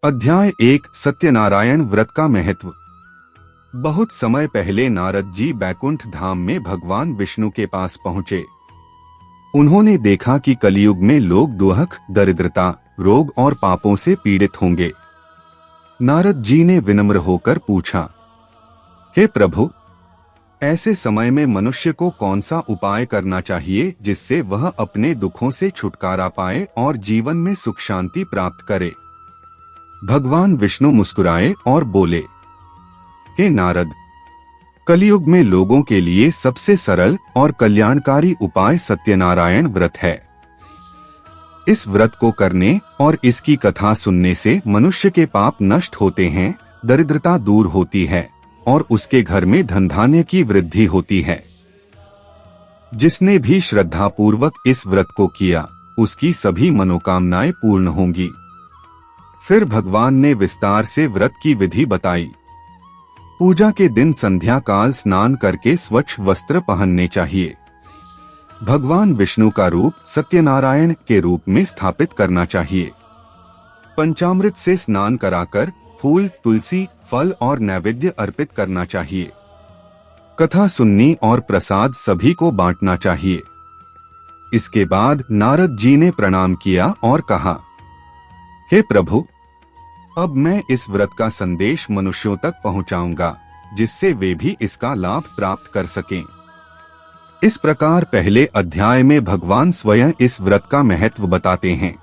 अध्याय 1 सत्यनारायण व्रत का महत्व। बहुत समय पहले नारद जी बैकुंठ धाम में भगवान विष्णु के पास पहुँचे। उन्होंने देखा कि कलयुग में लोग दुख, दरिद्रता, रोग और पापों से पीड़ित होंगे। नारद जी ने विनम्र होकर पूछा, हे प्रभु, ऐसे समय में मनुष्य को कौन सा उपाय करना चाहिए जिससे वह अपने दुखों से छुटकारा पाए और जीवन में सुख शांति प्राप्त करे। भगवान विष्णु मुस्कुराए और बोले, हे नारद, कलयुग में लोगों के लिए सबसे सरल और कल्याणकारी उपाय सत्यनारायण व्रत है। इस व्रत को करने और इसकी कथा सुनने से मनुष्य के पाप नष्ट होते हैं, दरिद्रता दूर होती है और उसके घर में धन धान्य की वृद्धि होती है। जिसने भी श्रद्धा पूर्वक इस व्रत को किया, उसकी सभी मनोकामनाएं पूर्ण होंगी। फिर भगवान ने विस्तार से व्रत की विधि बताई। पूजा के दिन संध्या काल स्नान करके स्वच्छ वस्त्र पहनने चाहिए। भगवान विष्णु का रूप सत्यनारायण के रूप में स्थापित करना चाहिए। पंचामृत से स्नान कराकर फूल, तुलसी, फल और नैवेद्य अर्पित करना चाहिए। कथा सुननी और प्रसाद सभी को बांटना चाहिए। इसके बाद नारद जी ने प्रणाम किया और कहा, हे प्रभु, अब मैं इस व्रत का संदेश मनुष्यों तक पहुंचाऊंगा, जिससे वे भी इसका लाभ प्राप्त कर सकें। इस प्रकार पहले अध्याय में भगवान स्वयं इस व्रत का महत्व बताते हैं।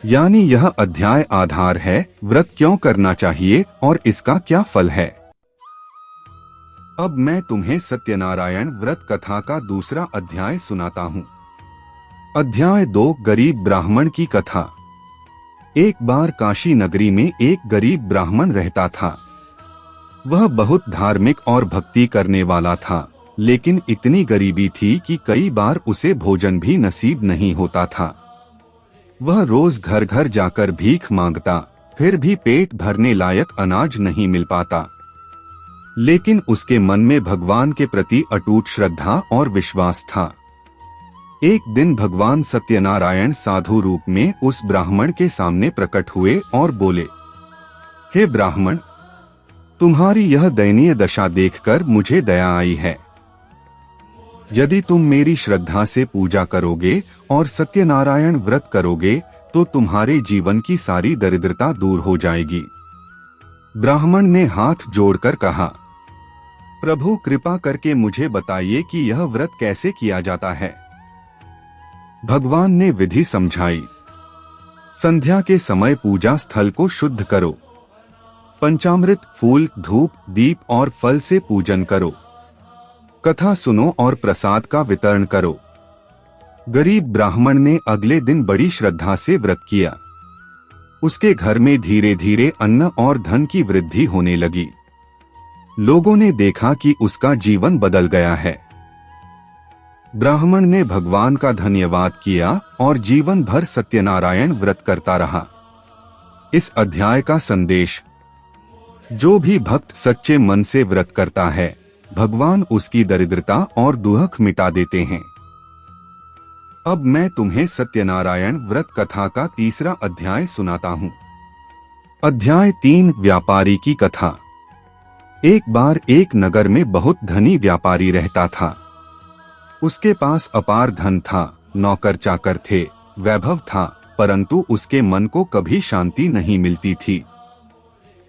यानी यह अध्याय आधार है, व्रत क्यों करना चाहिए और इसका क्या फल है। अब मैं तुम्हें सत्यनारायण व्रत कथा का दूसरा अध्याय सुनाता हूँ। अध्याय 2 गरीब ब्राह्मण की कथा। एक बार काशी नगरी में एक गरीब ब्राह्मण रहता था। वह बहुत धार्मिक और भक्ति करने वाला था, लेकिन इतनी गरीबी थी कि कई बार उसे भोजन भी नसीब नहीं होता था। वह रोज घर घर जाकर भीख मांगता, फिर भी पेट भरने लायक अनाज नहीं मिल पाता। लेकिन उसके मन में भगवान के प्रति अटूट श्रद्धा और विश्वास था। एक दिन भगवान सत्यनारायण साधु रूप में उस ब्राह्मण के सामने प्रकट हुए और बोले, हे ब्राह्मण, तुम्हारी यह दयनीय दशा देखकर मुझे दया आई है। यदि तुम मेरी श्रद्धा से पूजा करोगे और सत्यनारायण व्रत करोगे तो तुम्हारे जीवन की सारी दरिद्रता दूर हो जाएगी। ब्राह्मण ने हाथ जोड़कर कहा, प्रभु, कृपा करके मुझे बताइए कि यह व्रत कैसे किया जाता है। भगवान ने विधि समझाई। संध्या के समय पूजा स्थल को शुद्ध करो। पंचामृत, फूल, धूप, दीप और फल से पूजन करो। कथा सुनो और प्रसाद का वितरण करो। गरीब ब्राह्मण ने अगले दिन बड़ी श्रद्धा से व्रत किया। उसके घर में धीरे धीरे अन्न और धन की वृद्धि होने लगी। लोगों ने देखा कि उसका जीवन बदल गया है। ब्राह्मण ने भगवान का धन्यवाद किया और जीवन भर सत्यनारायण व्रत करता रहा। इस अध्याय का संदेश, जो भी भक्त सच्चे मन से व्रत करता है, भगवान उसकी दरिद्रता और दुख मिटा देते हैं। अब मैं तुम्हें सत्यनारायण व्रत कथा का तीसरा अध्याय सुनाता हूँ। अध्याय 3 व्यापारी की कथा। एक बार एक नगर में बहुत धनी व्यापारी रहता था। उसके पास अपार धन था, नौकर चाकर थे, वैभव था, परंतु उसके मन को कभी शांति नहीं मिलती थी।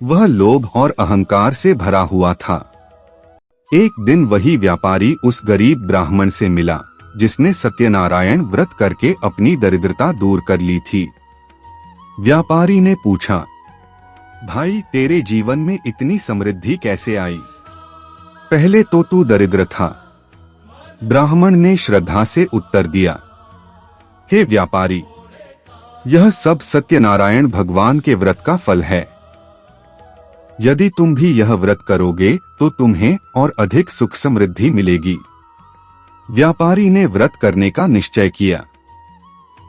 वह लोभ और अहंकार से भरा हुआ था। एक दिन वही व्यापारी उस गरीब ब्राह्मण से मिला, जिसने सत्यनारायण व्रत करके अपनी दरिद्रता दूर कर ली थी। व्यापारी ने पूछा, भाई, तेरे जीवन में इतनी समृद्धि कैसे आई? पहले तो तू दरिद्र था। ब्राह्मण ने श्रद्धा से उत्तर दिया, हे व्यापारी, यह सब सत्यनारायण भगवान के व्रत का फल है। यदि तुम भी यह व्रत करोगे तो तुम्हें और अधिक सुख समृद्धि मिलेगी। व्यापारी ने व्रत करने का निश्चय किया।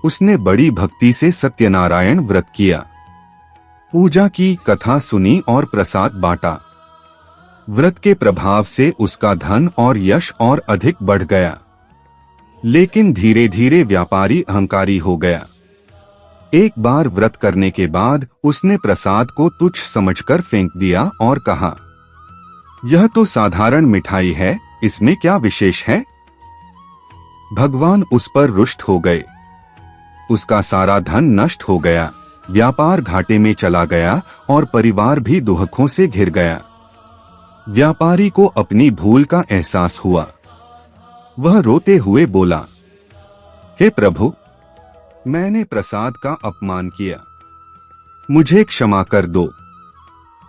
उसने बड़ी भक्ति से सत्यनारायण व्रत किया। पूजा की, कथा सुनी और प्रसाद बांटा। व्रत के प्रभाव से उसका धन और यश और अधिक बढ़ गया। लेकिन धीरे धीरे व्यापारी अहंकारी हो गया। एक बार व्रत करने के बाद उसने प्रसाद को तुच्छ समझकर फेंक दिया और कहा, यह तो साधारण मिठाई है, इसमें क्या विशेष है। भगवान उस पर रुष्ट हो गए। उसका सारा धन नष्ट हो गया, व्यापार घाटे में चला गया और परिवार भी दुखों से घिर गया। व्यापारी को अपनी भूल का एहसास हुआ। वह रोते हुए बोला, हे प्रभु, मैंने प्रसाद का अपमान किया, मुझे क्षमा कर दो।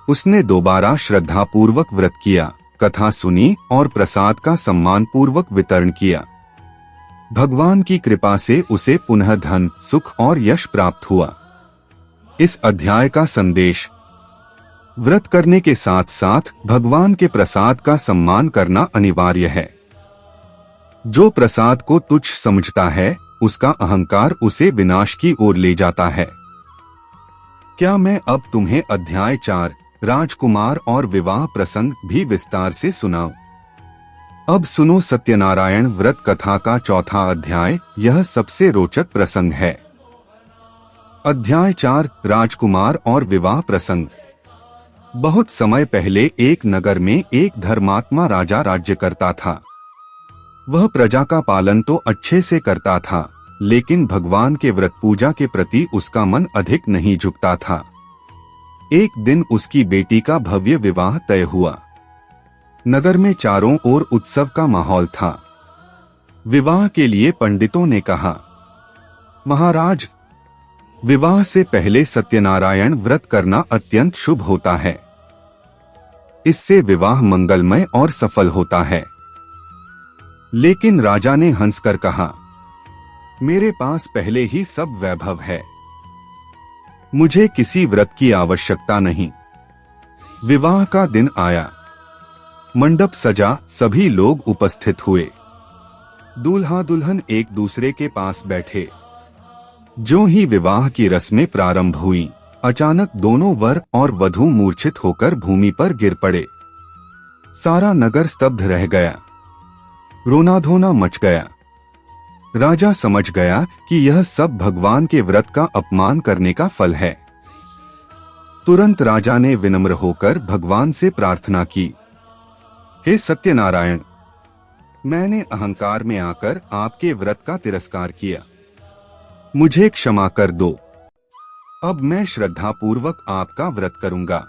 उसने दोबारा श्रद्धापूर्वक व्रत किया, कथा सुनी और प्रसाद का सम्मानपूर्वक वितरण किया। भगवान की कृपा से उसे पुनः धन, सुख और यश प्राप्त हुआ। इस अध्याय का संदेश: व्रत करने के साथ साथ भगवान के प्रसाद का सम्मान करना अनिवार्य है। जो प्रसाद को तुच्छ समझता है, उसका अहंकार उसे विनाश की ओर ले जाता है। क्या मैं अब तुम्हें अध्याय 4 राजकुमार और विवाह प्रसंग भी विस्तार से सुनाऊं? अब सुनो सत्यनारायण व्रत कथा का चौथा अध्याय। यह सबसे रोचक प्रसंग है। अध्याय 4 राजकुमार और विवाह प्रसंग। बहुत समय पहले एक नगर में एक धर्मात्मा राजा राज्य करता था। वह प्रजा का पालन तो अच्छे से करता था, लेकिन भगवान के व्रत पूजा के प्रति उसका मन अधिक नहीं झुकता था। एक दिन उसकी बेटी का भव्य विवाह तय हुआ। नगर में चारों ओर उत्सव का माहौल था। विवाह के लिए पंडितों ने कहा, महाराज, विवाह से पहले सत्यनारायण व्रत करना अत्यंत शुभ होता है। इससे विवाह मंगलमय और सफल होता है। लेकिन राजा ने हंसकर कहा, मेरे पास पहले ही सब वैभव है, मुझे किसी व्रत की आवश्यकता नहीं। विवाह का दिन आया। मंडप सजा, सभी लोग उपस्थित हुए। दूल्हा दुल्हन एक दूसरे के पास बैठे। जो ही विवाह की रस्में प्रारंभ हुई, अचानक दोनों वर और वधू मूर्छित होकर भूमि पर गिर पड़े। सारा नगर स्तब्ध रह गया। रोना धोना मच गया। राजा समझ गया कि यह सब भगवान के व्रत का अपमान करने का फल है। तुरंत राजा ने विनम्र होकर भगवान से प्रार्थना की, हे सत्यनारायण, मैंने अहंकार में आकर आपके व्रत का तिरस्कार किया, मुझे क्षमा कर दो। अब मैं श्रद्धापूर्वक आपका व्रत करूंगा।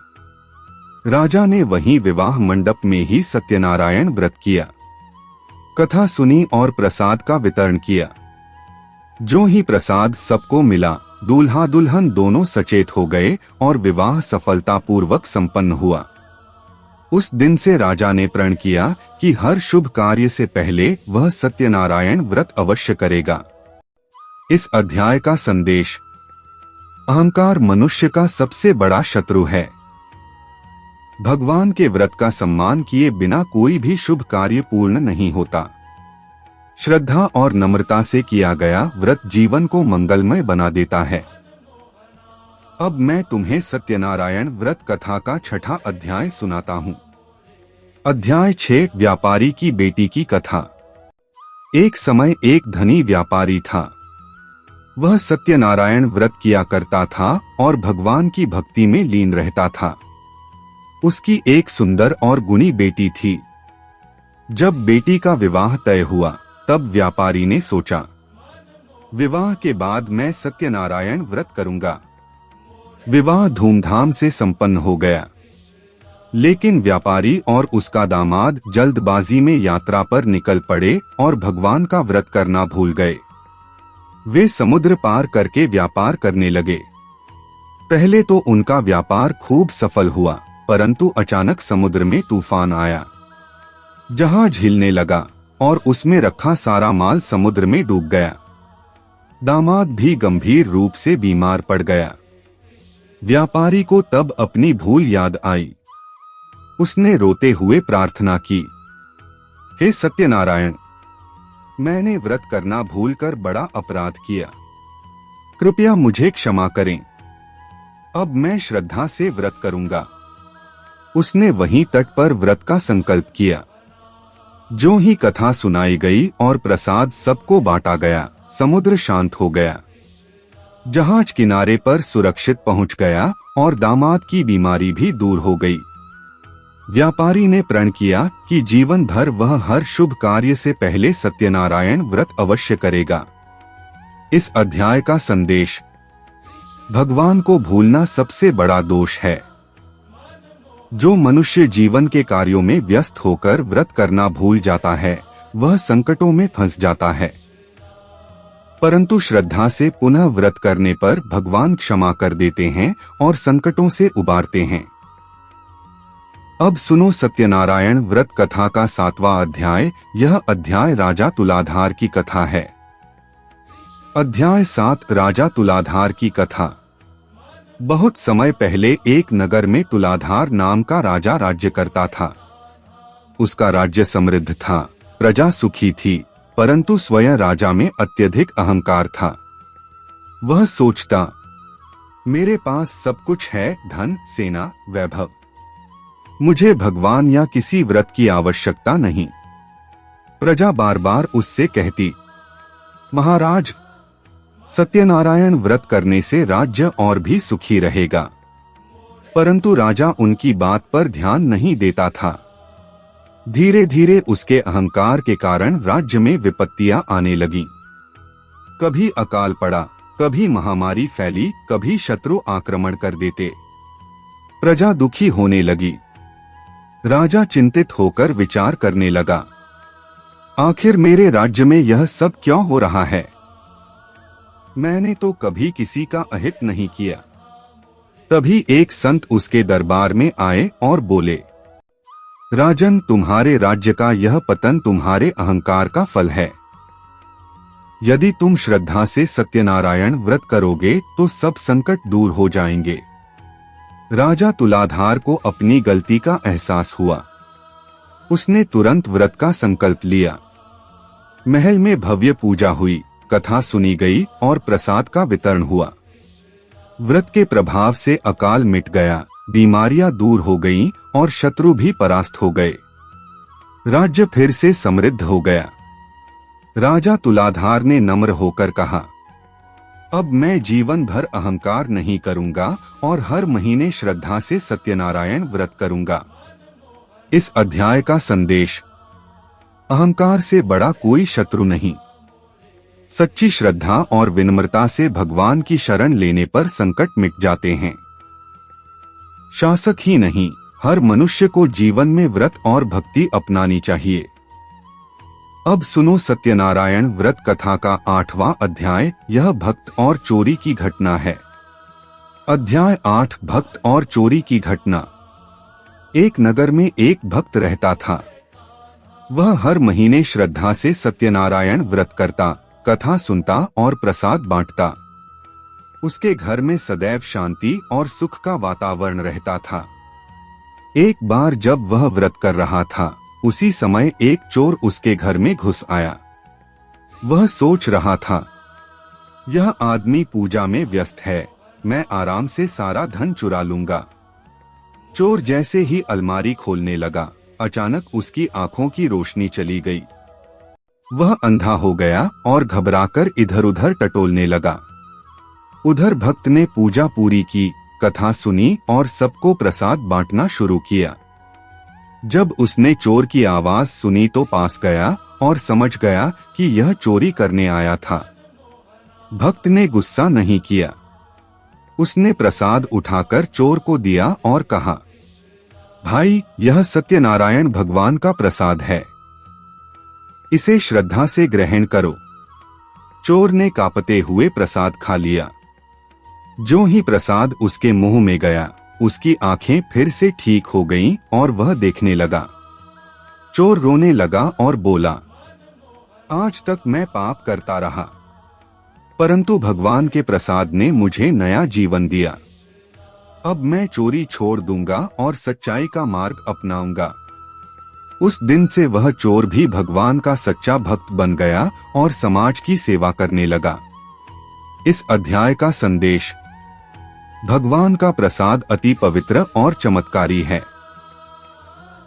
राजा ने वहीं विवाह मंडप में ही सत्यनारायण व्रत किया, कथा सुनी और प्रसाद का वितरण किया। जो ही प्रसाद सबको मिला, दूल्हा दुल्हन दोनों सचेत हो गए और विवाह सफलतापूर्वक संपन्न हुआ। उस दिन से राजा ने प्रण किया कि हर शुभ कार्य से पहले वह सत्यनारायण व्रत अवश्य करेगा। इस अध्याय का संदेश: अहंकार मनुष्य का सबसे बड़ा शत्रु है। भगवान के व्रत का सम्मान किए बिना कोई भी शुभ कार्य पूर्ण नहीं होता। श्रद्धा और नम्रता से किया गया व्रत जीवन को मंगलमय बना देता है। अब मैं तुम्हें सत्यनारायण व्रत कथा का छठा अध्याय सुनाता हूँ। अध्याय 6 व्यापारी की बेटी की कथा। एक समय एक धनी व्यापारी था। वह सत्यनारायण व्रत किया करता था और भगवान की भक्ति में लीन रहता था। उसकी एक सुंदर और गुणी बेटी थी। जब बेटी का विवाह तय हुआ, तब व्यापारी ने सोचा, विवाह के बाद मैं सत्यनारायण व्रत करूंगा। विवाह धूमधाम से संपन्न हो गया। लेकिन व्यापारी और उसका दामाद जल्दबाजी में यात्रा पर निकल पड़े और भगवान का व्रत करना भूल गए। वे समुद्र पार करके व्यापार करने लगे। पहले तो उनका व्यापार खूब सफल हुआ, परंतु अचानक समुद्र में तूफान आया। जहाज हिलने लगा और उसमें रखा सारा माल समुद्र में डूब गया। दामाद भी गंभीर रूप से बीमार पड़ गया। व्यापारी को तब अपनी भूल याद आई। उसने रोते हुए प्रार्थना की, हे सत्यनारायण, मैंने व्रत करना भूलकर बड़ा अपराध किया, कृपया मुझे क्षमा करें। अब मैं श्रद्धा से व्रत करूंगा। उसने वहीं तट पर व्रत का संकल्प किया। जो ही कथा सुनाई गई और प्रसाद सबको बांटा गया, समुद्र शांत हो गया। जहाज किनारे पर सुरक्षित पहुंच गया और दामाद की बीमारी भी दूर हो गई। व्यापारी ने प्रण किया कि जीवन भर वह हर शुभ कार्य से पहले सत्यनारायण व्रत अवश्य करेगा। इस अध्याय का संदेश: भगवान को भूलना सबसे बड़ा दोष है। जो मनुष्य जीवन के कार्यों में व्यस्त होकर व्रत करना भूल जाता है, वह संकटों में फंस जाता है। परंतु श्रद्धा से पुनः व्रत करने पर भगवान क्षमा कर देते हैं और संकटों से उबारते हैं। अब सुनो सत्यनारायण व्रत कथा का 7वां अध्याय। यह अध्याय राजा तुलाधार की कथा है। अध्याय 7 राजा तुलाधार की कथा। बहुत समय पहले एक नगर में तुलाधार नाम का राजा राज्य करता था। उसका राज्य समृद्ध था, प्रजा सुखी थी, परंतु स्वयं राजा में अत्यधिक अहंकार था। वह सोचता, मेरे पास सब कुछ है, धन, सेना, वैभव, मुझे भगवान या किसी व्रत की आवश्यकता नहीं। प्रजा बार बार उससे कहती, महाराज, सत्यनारायण व्रत करने से राज्य और भी सुखी रहेगा। परंतु राजा उनकी बात पर ध्यान नहीं देता था। धीरे धीरे उसके अहंकार के कारण राज्य में विपत्तियां आने लगीं। कभी अकाल पड़ा, कभी महामारी फैली, कभी शत्रु आक्रमण कर देते। प्रजा दुखी होने लगी। राजा चिंतित होकर विचार करने लगा, आखिर मेरे राज्य में यह सब क्यों हो रहा है? मैंने तो कभी किसी का अहित नहीं किया। तभी एक संत उसके दरबार में आए और बोले, राजन, तुम्हारे राज्य का यह पतन तुम्हारे अहंकार का फल है। यदि तुम श्रद्धा से सत्यनारायण व्रत करोगे तो सब संकट दूर हो जाएंगे। राजा तुलाधार को अपनी गलती का एहसास हुआ। उसने तुरंत व्रत का संकल्प लिया। महल में भव्य पूजा हुई, कथा सुनी गई और प्रसाद का वितरण हुआ। व्रत के प्रभाव से अकाल मिट गया, बीमारियां दूर हो गईं और शत्रु भी परास्त हो गए। राज्य फिर से समृद्ध हो गया। राजा तुलाधार ने नम्र होकर कहा, अब मैं जीवन भर अहंकार नहीं करूंगा और हर महीने श्रद्धा से सत्यनारायण व्रत करूंगा। इस अध्याय का संदेश: अहंकार से बड़ा कोई शत्रु नहीं। सच्ची श्रद्धा और विनम्रता से भगवान की शरण लेने पर संकट मिट जाते हैं। शासक ही नहीं, हर मनुष्य को जीवन में व्रत और भक्ति अपनानी चाहिए। अब सुनो सत्यनारायण व्रत कथा का 8वां अध्याय। यह भक्त और चोरी की घटना है। अध्याय 8 भक्त और चोरी की घटना। एक नगर में एक भक्त रहता था। वह हर महीने श्रद्धा से सत्यनारायण व्रत करता, कथा सुनता और प्रसाद बांटता। उसके घर में सदैव शांति और सुख का वातावरण रहता था। एक बार जब वह व्रत कर रहा था, उसी समय एक चोर उसके घर में घुस आया। वह सोच रहा था, यह आदमी पूजा में व्यस्त है, मैं आराम से सारा धन चुरा लूंगा। चोर जैसे ही अलमारी खोलने लगा, अचानक उसकी आंखों की रोशनी चली गई। वह अंधा हो गया और घबराकर इधर उधर टटोलने लगा। उधर भक्त ने पूजा पूरी की, कथा सुनी और सबको प्रसाद बांटना शुरू किया। जब उसने चोर की आवाज सुनी तो पास गया और समझ गया कि यह चोरी करने आया था। भक्त ने गुस्सा नहीं किया। उसने प्रसाद उठाकर चोर को दिया और कहा, भाई, यह सत्यनारायण भगवान का प्रसाद है, इसे श्रद्धा से ग्रहण करो। चोर ने कांपते हुए प्रसाद खा लिया। जो ही प्रसाद उसके मुंह में गया, उसकी आंखें फिर से ठीक हो गईं और वह देखने लगा। चोर रोने लगा और बोला, आज तक मैं पाप करता रहा, परंतु भगवान के प्रसाद ने मुझे नया जीवन दिया। अब मैं चोरी छोड़ दूंगा और सच्चाई का मार्ग अपनाऊंगा। उस दिन से वह चोर भी भगवान का सच्चा भक्त बन गया और समाज की सेवा करने लगा। इस अध्याय का संदेश: भगवान का प्रसाद अति पवित्र और चमत्कारी है।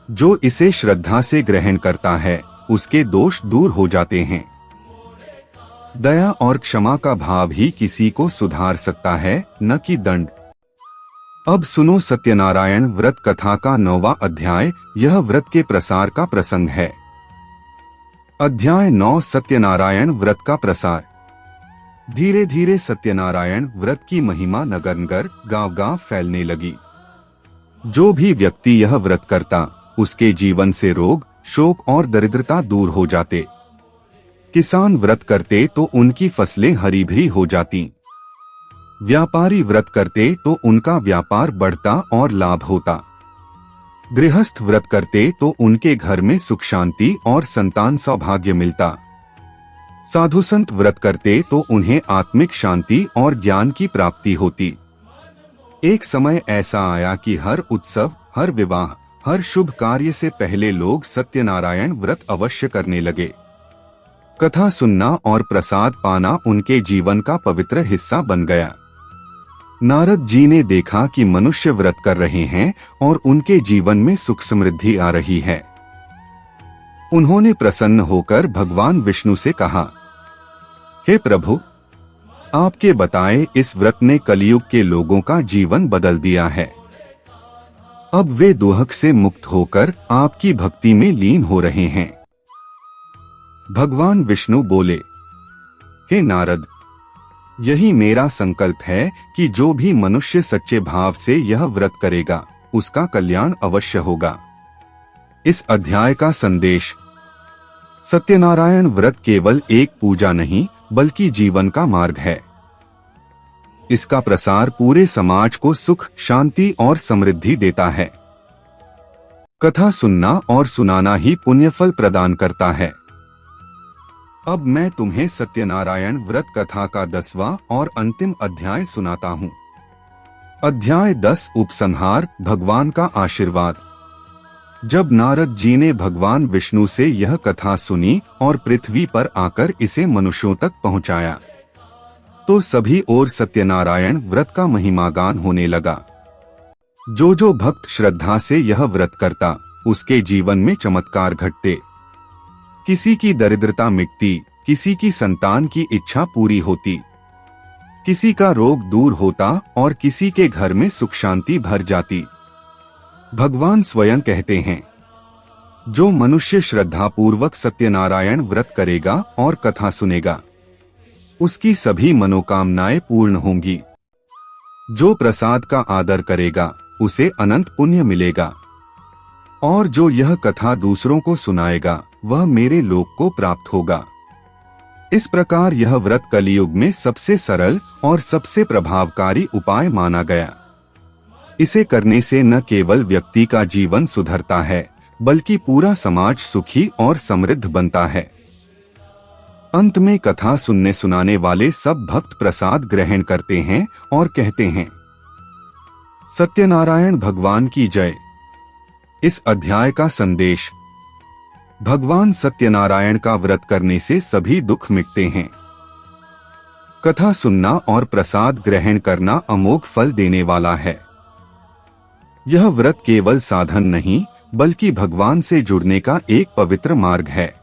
जो इसे श्रद्धा से ग्रहण करता है, उसके दोष दूर हो जाते हैं। दया और क्षमा का भाव ही किसी को सुधार सकता है, न कि दंड। अब सुनो सत्यनारायण व्रत कथा का 9वां अध्याय। यह व्रत के प्रसार का प्रसंग है। अध्याय 9 सत्यनारायण व्रत का प्रसार। धीरे धीरे सत्यनारायण व्रत की महिमा नगर नगर गांव गांव फैलने लगी। जो भी व्यक्ति यह व्रत करता, उसके जीवन से रोग, शोक और दरिद्रता दूर हो जाते। किसान व्रत करते तो उनकी फसलें हरी भरी हो जाती। व्यापारी व्रत करते तो उनका व्यापार बढ़ता और लाभ होता। गृहस्थ व्रत करते तो उनके घर में सुख शांति और संतान सौभाग्य मिलता। साधु संत व्रत करते तो उन्हें आत्मिक शांति और ज्ञान की प्राप्ति होती। एक समय ऐसा आया कि हर उत्सव, हर विवाह, हर शुभ कार्य से पहले लोग सत्यनारायण व्रत अवश्य करने लगे। कथा सुनना और प्रसाद पाना उनके जीवन का पवित्र हिस्सा बन गया। नारद जी ने देखा कि मनुष्य व्रत कर रहे हैं और उनके जीवन में सुख समृद्धि आ रही है। उन्होंने प्रसन्न होकर भगवान विष्णु से कहा, हे प्रभु, आपके बताए इस व्रत ने कलियुग के लोगों का जीवन बदल दिया है। अब वे दुहक से मुक्त होकर आपकी भक्ति में लीन हो रहे हैं। भगवान विष्णु बोले, हे नारद, यही मेरा संकल्प है कि जो भी मनुष्य सच्चे भाव से यह व्रत करेगा, उसका कल्याण अवश्य होगा। इस अध्याय का संदेश। सत्यनारायण व्रत केवल एक पूजा नहीं, बल्कि जीवन का मार्ग है। इसका प्रसार पूरे समाज को सुख, शांति और समृद्धि देता है। कथा सुनना और सुनाना ही पुण्यफल प्रदान करता है। अब मैं तुम्हें सत्यनारायण व्रत कथा का 10वां और अंतिम अध्याय सुनाता हूँ। अध्याय 10 उपसंहार, भगवान का आशीर्वाद। जब नारद जी ने भगवान विष्णु से यह कथा सुनी और पृथ्वी पर आकर इसे मनुष्यों तक पहुंचाया, तो सभी ओर सत्यनारायण व्रत का महिमागान होने लगा। जो जो भक्त श्रद्धा से यह व्रत करता, उसके जीवन में चमत्कार घटते। किसी की दरिद्रता मिटती, किसी की संतान की इच्छा पूरी होती, किसी का रोग दूर होता और किसी के घर में सुख शांति भर जाती। भगवान स्वयं कहते हैं, जो मनुष्य श्रद्धा पूर्वक सत्यनारायण व्रत करेगा और कथा सुनेगा, उसकी सभी मनोकामनाएं पूर्ण होंगी। जो प्रसाद का आदर करेगा, उसे अनंत पुण्य मिलेगा। और जो यह कथा दूसरों को सुनाएगा, वह मेरे लोक को प्राप्त होगा। इस प्रकार यह व्रत कलियुग में सबसे सरल और सबसे प्रभावकारी उपाय माना गया। इसे करने से न केवल व्यक्ति का जीवन सुधरता है, बल्कि पूरा समाज सुखी और समृद्ध बनता है। अंत में कथा सुनने सुनाने वाले सब भक्त प्रसाद ग्रहण करते हैं और कहते हैं, सत्यनारायण भगवान की जय। इस अध्याय का संदेश। भगवान सत्यनारायण का व्रत करने से सभी दुख मिटते हैं। कथा सुनना और प्रसाद ग्रहण करना अमोघ फल देने वाला है। यह व्रत केवल साधन नहीं, बल्कि भगवान से जुड़ने का एक पवित्र मार्ग है।